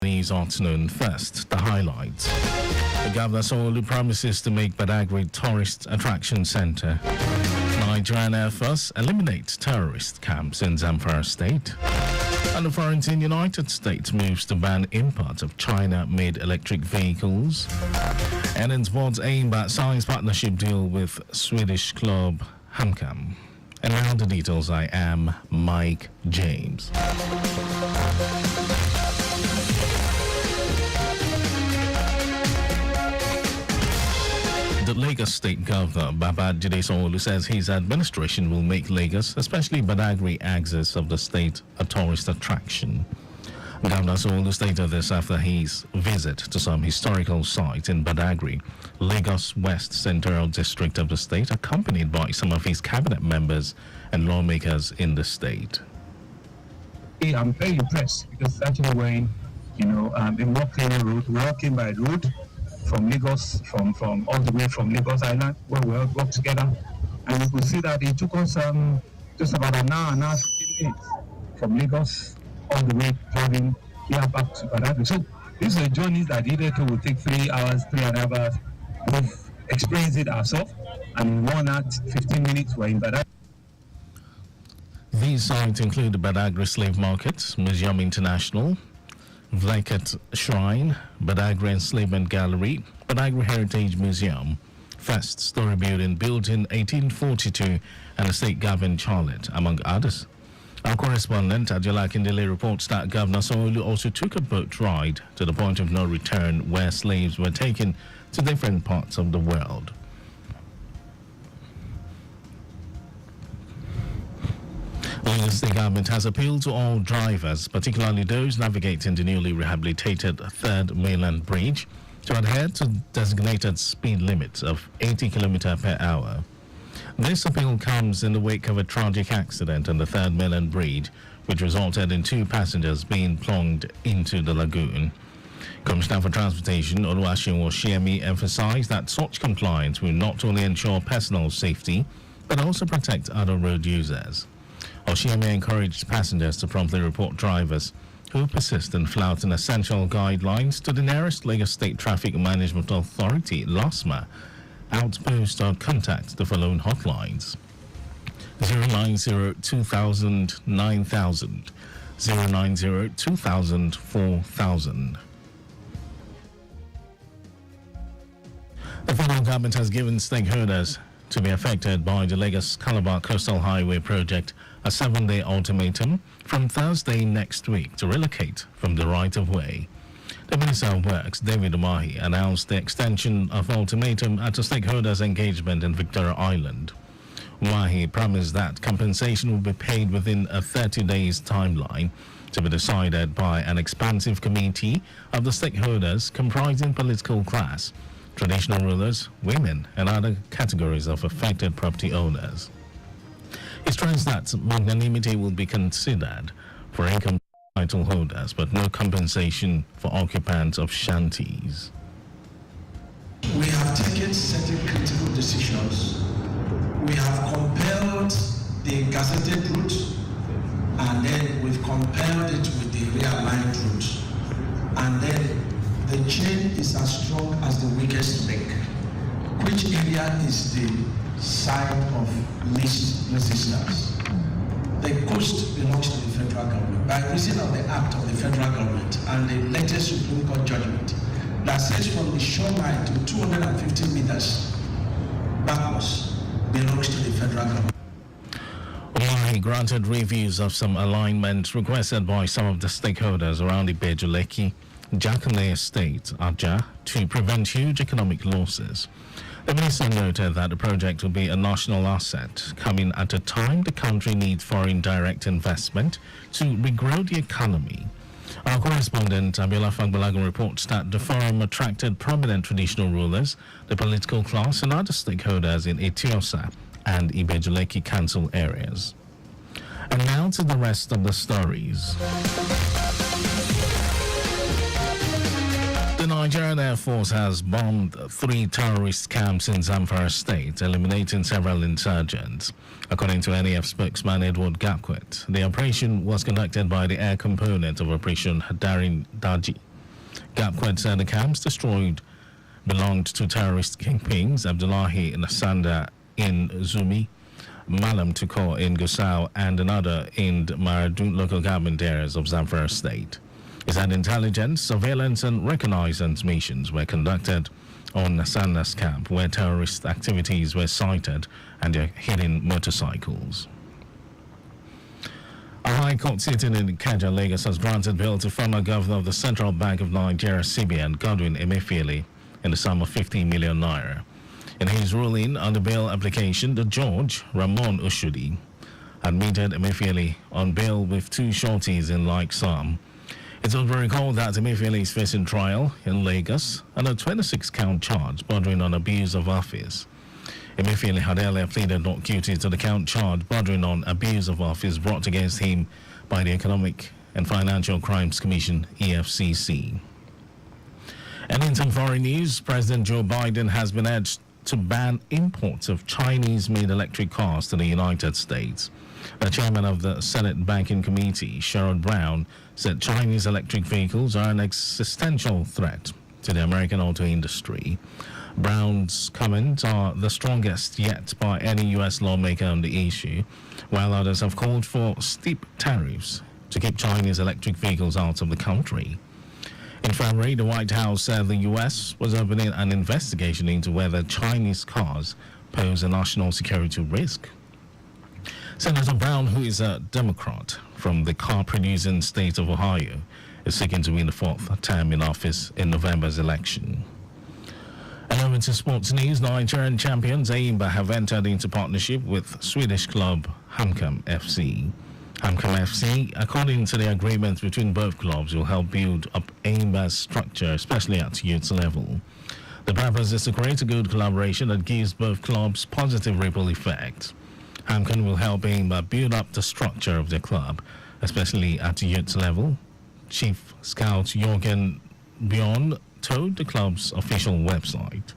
News afternoon. First, the highlights. The Governor Sanwo-Olu promises to make Badagry tourist attraction centre. Nigerian Air Force eliminates terrorist camps in Zamfara State. And the Foreign United States moves to ban import of China-made electric vehicles. And in sports, aim at science partnership deal with Swedish club HamKam. And now the details. I am Mike James. The Lagos State Governor Babajide Sanwo-Olu says his administration will make Lagos, especially Badagry axis of the state, a tourist attraction. Governor Sanwo-Olu stated this after his visit to some historical sites in Badagry, Lagos West Central District of the state, accompanied by some of his cabinet members and lawmakers in the state. I'm very impressed because it's actually when, walking by road from Lagos, from all the way from Lagos Island, where we all work together, and you could see that it took us just about an hour, 15 minutes from Lagos all the way driving here back to Badagry. So this is a journey that either will take 3 hours, 3.5 hours. We've experienced it ourselves, and in 1 hour, 15 minutes we're in Badagry. These sites include the Badagry Slave Market, Museum International, Vlaket Shrine, Badagry Enslavement Gallery, Badagry Heritage Museum, first story building built in 1842, and the State Garden Charlotte, among others. Our correspondent Adjola Akindele reports that Governor Sanwo-Olu also took a boat ride to the point of no return where slaves were taken to different parts of the world. The state government has appealed to all drivers, particularly those navigating the newly rehabilitated Third Mainland Bridge, to adhere to designated speed limits of 80 km per hour. This appeal comes in the wake of a tragic accident on the Third Mainland Bridge, which resulted in 2 passengers being plunged into the lagoon. Commissioner for Transportation Oluwaseun Oshiemi emphasized that such compliance will not only ensure personal safety, but also protect other road users. Oshiemi encouraged passengers to promptly report drivers who persist in flouting essential guidelines to the nearest Lagos State Traffic Management Authority, LASMA, outpost or contact the following hotlines: 090 2000 9000, 090 2000 4000. The federal government has given stakeholders to be affected by the Lagos-Calabar Coastal Highway project a 7-day ultimatum from Thursday next week to relocate from the right-of-way. The Minister of Works, David Umahi, announced the extension of ultimatum at the stakeholders' engagement in Victoria Island. Umahi promised that compensation will be paid within a 30 days timeline to be decided by an expansive committee of the stakeholders comprising political class, traditional rulers, women, and other categories of affected property owners. He stressed that magnanimity will be considered for income title holders, but no compensation for occupants of shanties. We have taken certain critical decisions. We have compelled the gazetted route, and then we've compelled it with the realigned route. And then the chain is as strong as the weakest link. Which area is the side of least resistance? The coast belongs to the federal government by reason of the act of the federal government and the latest Supreme Court judgment that says from the shoreline to 250 meters backwards belongs to the federal government. He granted reviews of some alignments requested by some of the stakeholders around the Bejuleki Jakale Estate, Aja, to prevent huge economic losses. The minister noted that the project will be a national asset, coming at a time the country needs foreign direct investment to regrow the economy. Our correspondent Abiola Fagbalagun reports that the forum attracted prominent traditional rulers, the political class, and other stakeholders in Etiosa and Ibejuleki council areas. And now to the rest of the stories. The Nigerian Air Force has bombed 3 terrorist camps in Zamfara State, eliminating several insurgents. According to NAF spokesman Edward Gapquet, the operation was conducted by the air component of Operation Hadarin Daji, GAPQuet said the camps destroyed belonged to terrorist kingpins Abdullahi Nasanda in Zumi, Malam Tukor in Gusau, and another in Maradun local government areas of Zamfara state. He said intelligence, surveillance, and reconnaissance missions were conducted on Nasanda's camp, where terrorist activities were sighted and their hidden motorcycles. A High Court sitting in Ikeja, Lagos, has granted bail to former governor of the Central Bank of Nigeria, CBN, Godwin Emefiele, in the sum of 50 million naira. In his ruling on the bail application, the judge, Ramon Oshodi, admitted Emefiele on bail with two shorties in like sum. It will be recalled that Emefiele is facing trial in Lagos on a 26-count charge bordering on abuse of office. Emefiele had earlier pleaded not guilty to the count charge bordering on abuse of office brought against him by the Economic and Financial Crimes Commission, EFCC. And in some foreign news, President Joe Biden has been urged to ban imports of Chinese-made electric cars to the United States. The chairman of the Senate Banking Committee, Sherrod Brown, said Chinese electric vehicles are an existential threat to the American auto industry. Brown's comments are the strongest yet by any U.S. lawmaker on the issue, while others have called for steep tariffs to keep Chinese electric vehicles out of the country. In February, the White House said the U.S. was opening an investigation into whether Chinese cars pose a national security risk. Senator Brown, who is a Democrat from the car-producing state of Ohio, is seeking to win the fourth term in office in November's election. And over to sports news, Nigerian champions Eimba have entered into partnership with Swedish club Hamkam FC. Hamkam FC, according to the agreement between both clubs, will help build up Eimba's structure, especially at youth level. The purpose is to create a good collaboration that gives both clubs positive ripple effects. Hamkam will help Eimba build up the structure of their club, especially at youth level. Chief Scout Jorgen Bjorn told the club's official website.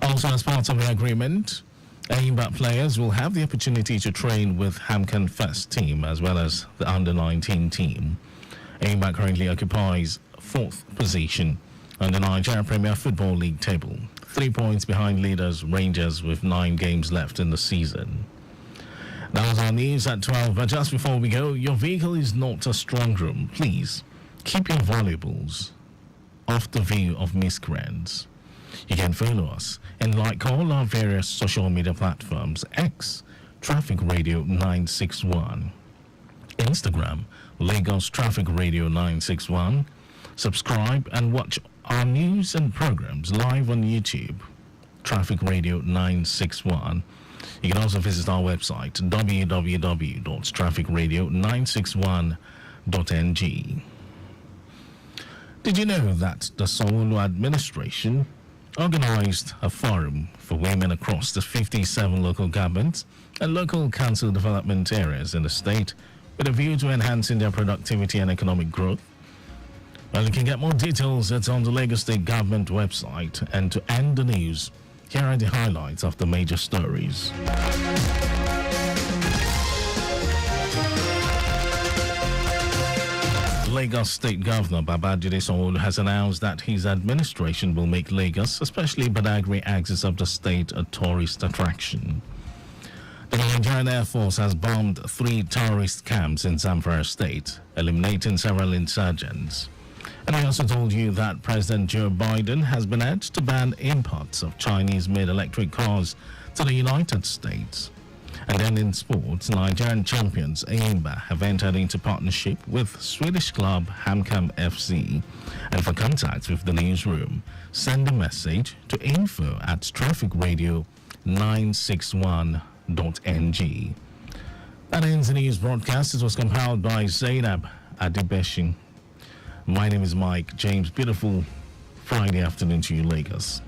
Also, as part of the agreement, Eimba players will have the opportunity to train with Hamkam first team as well as the under-19 team. Eimba currently occupies fourth position on the Nigeria Premier Football League table, 3 points behind leaders Rangers with 9 games left in the season. That was our news at 12, but just before we go, your vehicle is not a strong room. Please keep your valuables off the view of miscreants. You can follow us and like all our various social media platforms: X, Traffic Radio 961, Instagram, Lagos Traffic Radio 961. Subscribe and watch our news and programs live on YouTube, Traffic Radio 961. You can also visit our website, www.trafficradio961.ng. Did you know that the Sanwo-Olu administration organized a forum for women across the 57 local governments and local council development areas in the state with a view to enhancing their productivity and economic growth? Well, you can get more details. It's on the Lagos State Government website. And to end the news, here are the highlights of the major stories. Lagos State Governor Babajide Sanwo-Olu has announced that his administration will make Lagos, especially Badagry axis of the state, a tourist attraction. The Nigerian Air Force has bombed 3 terrorist camps in Zamfara state, eliminating several insurgents. And I also told you that President Joe Biden has been urged to ban imports of Chinese-made electric cars to the United States. And then in sports, Nigerian champions Eimba have entered into partnership with Swedish club Hamkam FC. And for contacts with the newsroom, send a message to info@trafficradio961.ng. That ends the news broadcast. It was compiled by Zainab Adibeshin. My name is Mike James. Beautiful Friday afternoon to you, Lagos.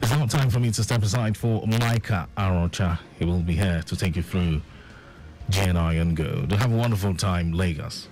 It's now time for me to step aside for Micah Arocha. He will be here to take you through GNI and Go. Do have a wonderful time, Lagos.